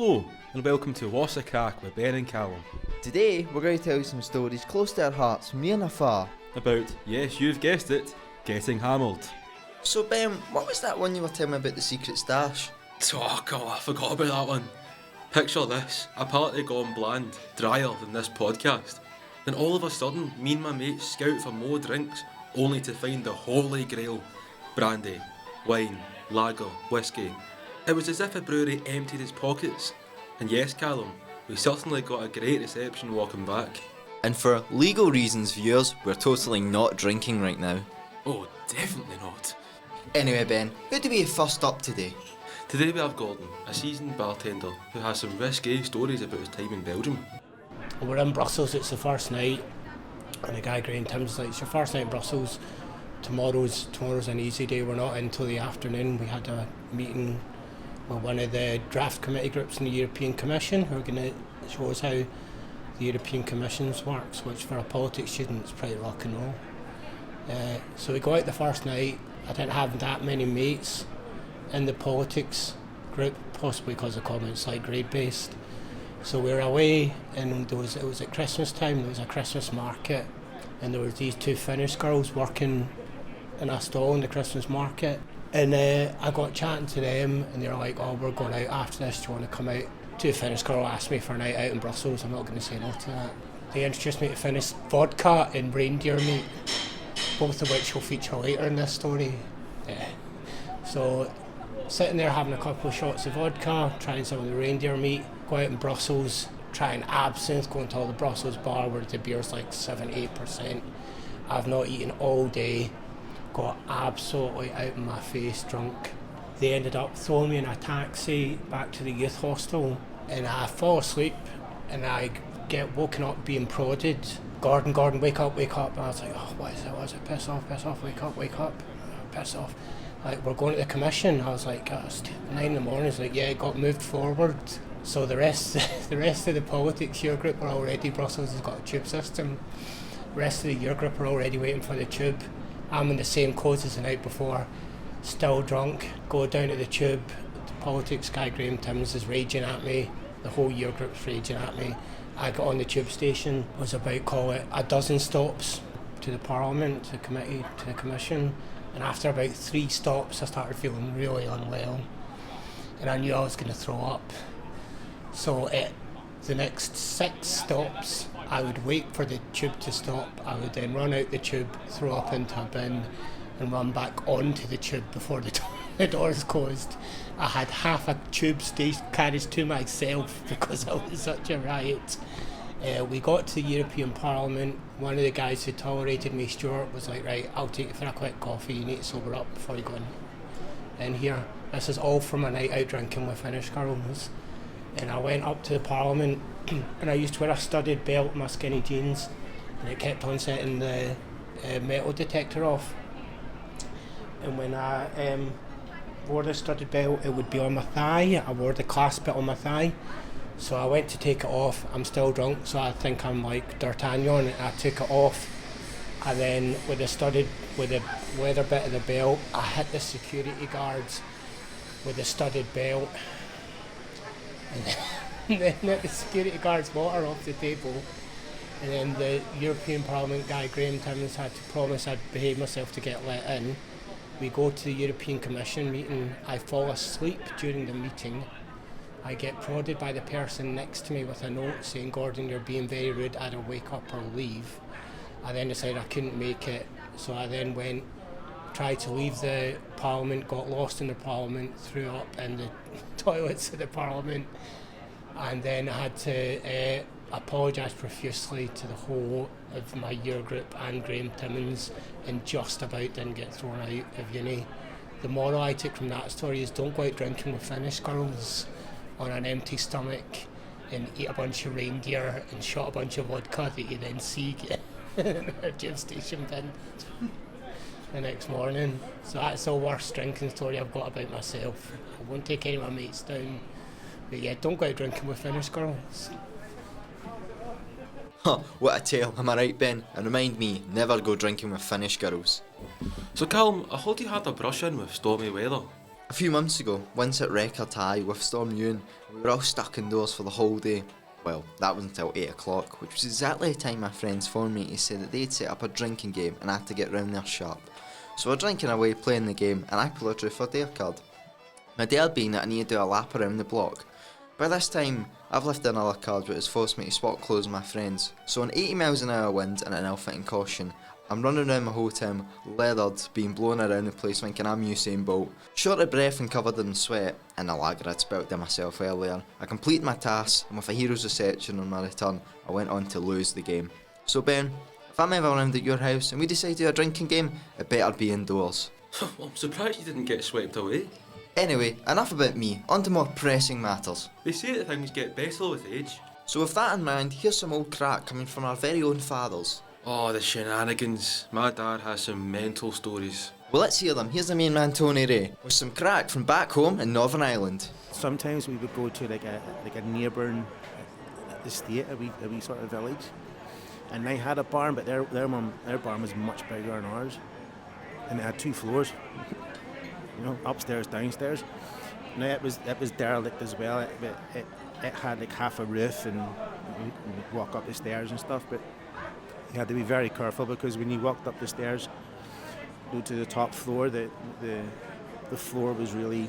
Hello, and welcome to What's a Crack with Ben and Callum. Today, we're going to tell you some stories close to our hearts from near and afar. About, yes, you've guessed it, getting hammered. So Ben, what was that one you were telling me about the secret stash? Oh god, I forgot about that one. Picture this, a party gone bland, drier than this podcast. Then all of a sudden, me and my mates scout for more drinks, only to find the holy grail. Brandy, wine, lager, whiskey. It was as if a brewery emptied its pockets. And yes, Callum, we certainly got a great reception walking back. And for legal reasons, viewers, we're totally not drinking right now. Oh, definitely not. Anyway Ben, who do we have first up today? Today we have Gordon, a seasoned bartender who has some risque stories about his time in Belgium. We're in Brussels, it's the first night, and the guy Graham Tim's like, it's your first night in Brussels, tomorrow's an easy day, we're not in until the afternoon. We had a meeting with one of the draft committee groups in the European Commission who are going to show us how the European Commission works, which for a politics student is pretty rock and roll. So we go out the first night. I didn't have that many mates in the politics group, possibly because the comments like grade based. So we were away, and it was at Christmas time. There was a Christmas market, and there was these two Finnish girls working in a stall in the Christmas market. And I got chatting to them, and they were like, "Oh, we're going out after this. Do you want to come out?" Two Finnish girls asked me for a night out in Brussels. I'm not going to say no to that. They introduced me to Finnish vodka and reindeer meat, both of which will feature later in this story. So sitting there having a couple of shots of vodka, trying some of the reindeer meat, go out in Brussels, trying absinthe, going to all the Brussels bar where the beer's like 7-8%. I've not eaten all day, got absolutely out of my face drunk. They ended up throwing me in a taxi back to the youth hostel, and I fall asleep and I get woken up being prodded. Gordon, wake up. And I was like, oh, what is it? Piss off, wake up. Piss off. Like, we're going to the commission. I was like, it's 9 in the morning. It's like, yeah, it got moved forward. So the rest of the politics year group are already, Brussels has got a tube system. The rest of the year group are already waiting for the tube. I'm in the same clothes as the night before, still drunk. Go down to the tube. The politics guy, Graham Timms, is raging at me. The whole year group's raging at me. I got on the tube station, was about, call it, a dozen stops to the Parliament, to the committee, to the commission. And after about 3 stops, I started feeling really unwell. And I knew I was going to throw up. So at the next 6 stops, I would wait for the tube to stop. I would then run out the tube, throw up into a bin, and run back onto the tube before the doors closed. I had half a tube carriage to myself because I was such a riot. We got to the European Parliament. One of the guys who tolerated me, Stuart, was like, right, I'll take you for a quick coffee. You need to sober up before you go in here. This is all from a night out drinking with Finnish girls. And I went up to the Parliament, and I used to wear a studded belt in my skinny jeans, and it kept on setting the metal detector off. And when I wore the studded belt, it would be on my thigh. I wore the clasp bit on my thigh. So I went to take it off. I'm still drunk, so I think I'm like D'Artagnan, and I took it off. And then with the leather bit of the belt, I hit the security guards with the studded belt. And then the security guards water off the table. And then the European Parliament guy, Graham Timms, had to promise I'd behave myself to get let in. We go to the European Commission meeting. I fall asleep during the meeting. I get prodded by the person next to me with a note saying, Gordon, you're being very rude, either wake up or leave. I then decided I couldn't make it, so I then tried to leave the Parliament, got lost in the Parliament, threw up in the toilets of the Parliament, and then I had to apologise profusely to the whole of my year group and Graham Timmins, and just about didn't get thrown out of uni. The moral I took from that story is don't go out drinking with Finnish girls on an empty stomach and eat a bunch of reindeer and shot a bunch of vodka that you then see in a tube station bin the next morning. So that's the worst drinking story I've got about myself. I won't take any of my mates down. But yeah, don't go out drinking with Finnish girls. What a tale, am I right Ben? And remind me, never go drinking with Finnish girls. So Callum, I heard you had a brush in with stormy weather. A few months ago, winds hit record high with Storm Ewan. We were all stuck indoors for the whole day. Well, that was until 8 o'clock, which was exactly the time my friends phoned me to say that they'd set up a drinking game and I had to get round there sharp. So we're drinking away, playing the game, and I pull a truth or dare card. My dare being that I need to do a lap around the block. By this time, I've left another card which has forced me to swap clothes with my friends. So on 80 miles an hour wind and an ill-fitting caution, I'm running around my hotel, leathered, being blown around the place thinking I'm Usain Bolt, short of breath and covered in sweat, and the lager I'd spilt to myself earlier. I completed my task, and with a hero's reception on my return, I went on to lose the game. So Ben, if I'm ever around at your house and we decide to do a drinking game, it better be indoors. Well, I'm surprised you didn't get swept away. Anyway, enough about me, on to more pressing matters. They say that things get better with age. So with that in mind, here's some old crack coming from our very own fathers. Oh, the shenanigans. My dad has some mental stories. Well, let's hear them. Here's the main man, Tony Ray, with some crack from back home in Northern Ireland. Sometimes we would go to like a neighbouring estate, a wee sort of village, and they had a barn, but their barn was much bigger than ours, and it had 2 floors, upstairs, downstairs. Now it was derelict as well. It had like half a roof, and you'd walk up the stairs and stuff, but you had to be very careful because when you walked up the stairs, go to the top floor, the floor was really,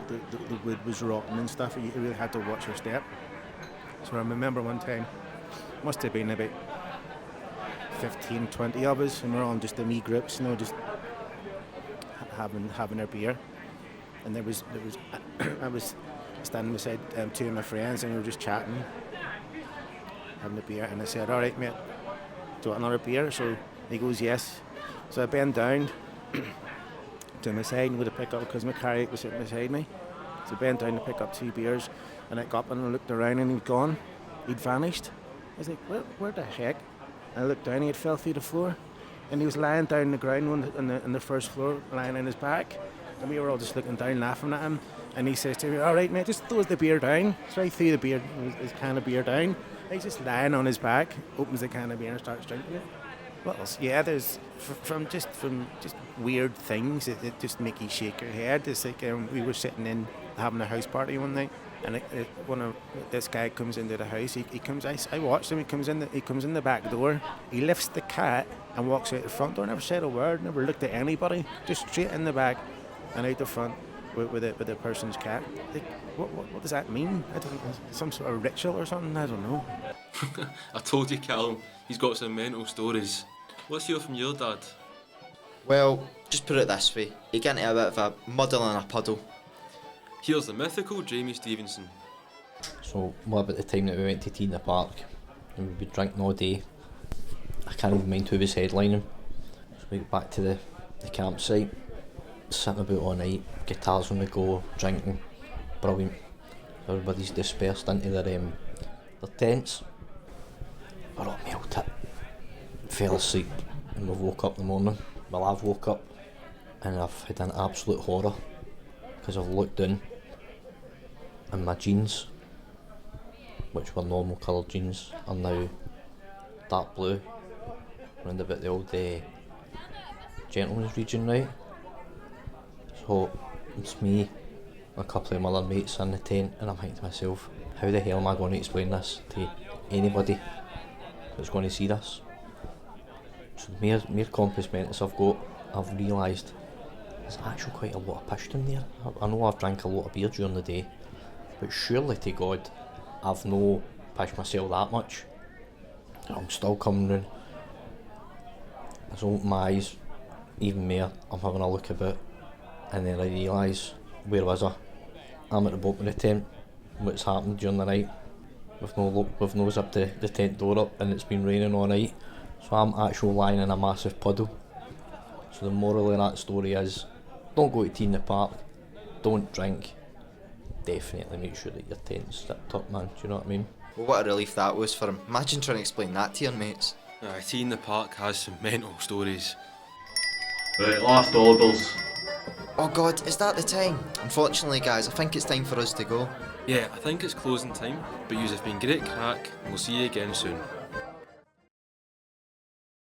the wood was rotten and stuff. You really had to watch your step. So I remember one time, must have been about 15, 20 of us, and we're all just in wee groups, just having our beer. And I was standing beside 2 of my friends, and we were just chatting, having a beer, and I said, "All right, mate, do you want another beer?" So he goes, "Yes." So I bent down to my side and go to pick up, because my Craic was sitting beside me. So I bent down to pick up 2 beers, and I got up and I looked around, and he'd gone. He'd vanished. I was like, where the heck? And I looked down, he had fell through the floor, and he was lying down on the ground on the first floor, lying on his back. And we were all just looking down, laughing at him. And he says to me, "All right, mate, just throw the beer down." So I threw the beer, his can of beer down. He's just lying on his back, opens the can of beer and starts drinking it. What else? Yeah, there's from just weird things that just make you shake your head. It's like we were sitting in having a house party one night, and this guy comes into the house. He comes. I watched him. He comes in the back door. He lifts the cat and walks out the front door. Never said a word. Never looked at anybody. Just straight in the back and out the front with the person's cat. Like, what does that mean? I don't know. Some sort of ritual or something. I don't know. I told you, Callum, he's got some mental stories. Let's hear from your dad. Well, just put it this way, he got into a bit of a muddle and a puddle. Here's the mythical Jamie Stevenson. So, what about the time that we went to tea in the park and we'd be drinking all day? I can't even mind who was headlining. So we got back to the campsite, sitting about all night, guitars on the go, drinking, brilliant. Everybody's dispersed into their tents. We're all melted, fell asleep, and we woke up in the morning. Well, I've woke up and I've had an absolute horror because I've looked down and my jeans, which were normal coloured jeans, are now dark blue, round about the old gentleman's region, right? So it's me, a couple of my other mates in the tent, and I'm thinking to myself, how the hell am I going to explain this to anybody that's going to see this? So the mere compass mentis I've realised there's actually quite a lot of pish in there. I know I've drank a lot of beer during the day, but surely to God I've no pished myself that much. I'm still coming round. I open my eyes even more, I'm having a look about, and then I realise, where was I? I'm at the bottom of the tent. What's happened during the night? We've no zipped the tent door up, and it's been raining all night. So I'm actually lying in a massive puddle. So the moral of that story is, don't go to tea in the park, don't drink, definitely make sure that your tent's zipped up, man, do you know what I mean? Well, what a relief that was for him. Imagine trying to explain that to your mates. Tea in the park has some mental stories. Right, last orders. Oh God, is that the time? Unfortunately guys, I think it's time for us to go. Yeah, I think it's closing time, but yous have been great crack, and we'll see you again soon.